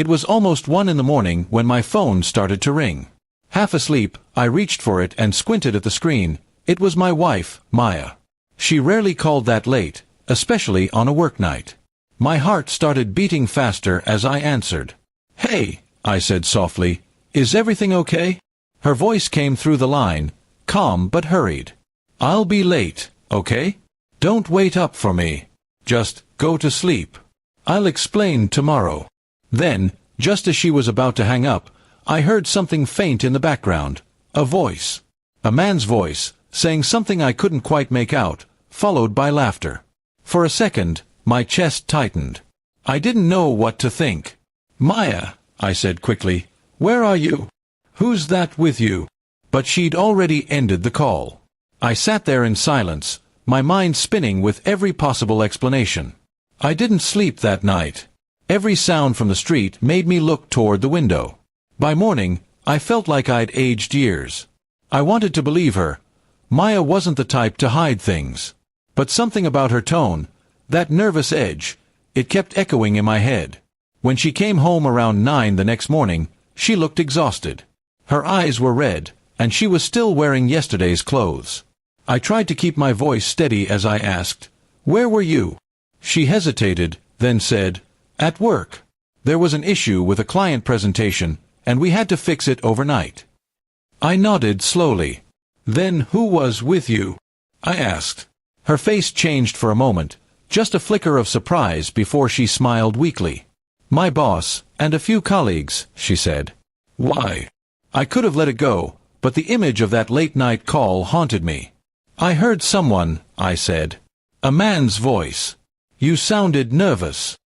It was almost 1 in the morning when my phone started to ring. Half asleep, I reached for it and squinted at the screen. It was my wife, Maya. She rarely called that late, especially on a work night. My heart started beating faster as I answered. "Hey," I said softly, "is everything okay?" Her voice came through the line, calm but hurried. "I'll be late, okay? Don't wait up for me. Just go to sleep. I'll explain tomorrow." Then, just as she was about to hang up, I heard something faint in the background. A voice. A man's voice, saying something I couldn't quite make out, followed by laughter. For a second, my chest tightened. I didn't know what to think. "Maya," I said quickly, "where are you? Who's that with you?" But she'd already ended the call. I sat there in silence, my mind spinning with every possible explanation. I didn't sleep that night. Every sound from the street made me look toward the window. By morning, I felt like I'd aged years. I wanted to believe her. Maya wasn't the type to hide things. But something about her tone, that nervous edge, it kept echoing in my head. When she came home around 9 the next morning, she looked exhausted. Her eyes were red, and she was still wearing yesterday's clothes. I tried to keep my voice steady as I asked, "Where were you?" She hesitated, then said, "At work. There was an issue with a client presentation, and we had to fix it overnight." I nodded slowly. "Then who was with you?" I asked. Her face changed for a moment, just a flicker of surprise before she smiled weakly. "My boss, and a few colleagues," she said. "Why?" I could have let it go, but the image of that late-night call haunted me. "I heard someone," I said. "A man's voice. You sounded nervous."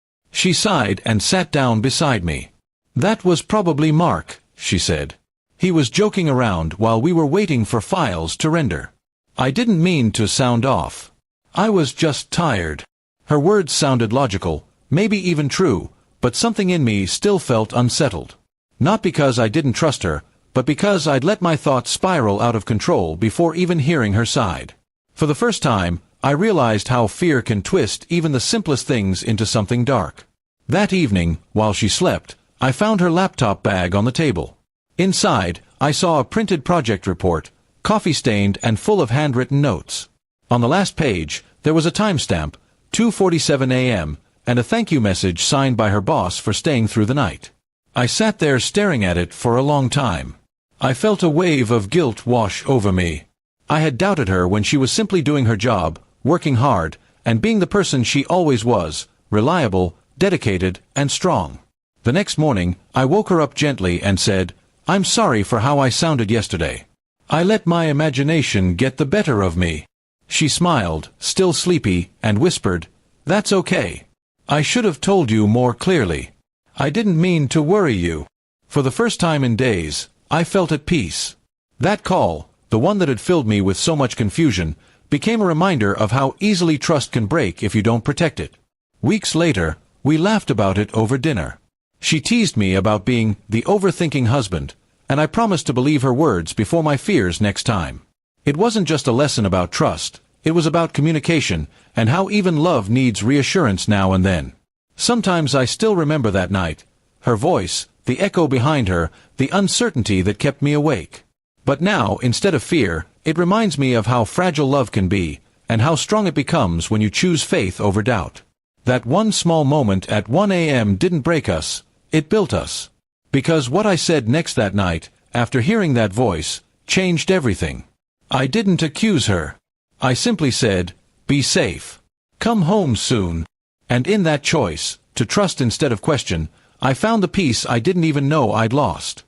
She sighed and sat down beside me. "That was probably Mark," she said. "He was joking around while we were waiting for files to render." I didn't mean to sound off. I was just tired. Her words sounded logical, maybe even true, but something in me still felt unsettled. Not because I didn't trust her, but because I'd let my thoughts spiral out of control before even hearing her side. For the first time, I realized how fear can twist even the simplest things into something dark. That evening, while she slept, I found her laptop bag on the table. Inside, I saw a printed project report, coffee-stained and full of handwritten notes. On the last page, there was a timestamp, 2:47 a.m., and a thank you message signed by her boss for staying through the night. I sat there staring at it for a long time. I felt a wave of guilt wash over me. I had doubted her when she was simply doing her job, working hard, and being the person she always was, reliable, dedicated, and strong. The next morning, I woke her up gently and said, "I'm sorry for how I sounded yesterday. I let my imagination get the better of me." She smiled, still sleepy, and whispered, "That's okay. I should have told you more clearly. I didn't mean to worry you." For the first time in days, I felt at peace. That call, the one that had filled me with so much confusion, became a reminder of how easily trust can break if you don't protect it. Weeks later, we laughed about it over dinner. She teased me about being the overthinking husband, and I promised to believe her words before my fears next time. It wasn't just a lesson about trust, it was about communication, and how even love needs reassurance now and then. Sometimes I still remember that night, her voice, the echo behind her, the uncertainty that kept me awake. But now, instead of fear, it reminds me of how fragile love can be, and how strong it becomes when you choose faith over doubt. That one small moment at 1 a.m. didn't break us, it built us. Because what I said next that night, after hearing that voice, changed everything. I didn't accuse her. I simply said, "Be safe. Come home soon." And in that choice, to trust instead of question, I found the peace I didn't even know I'd lost.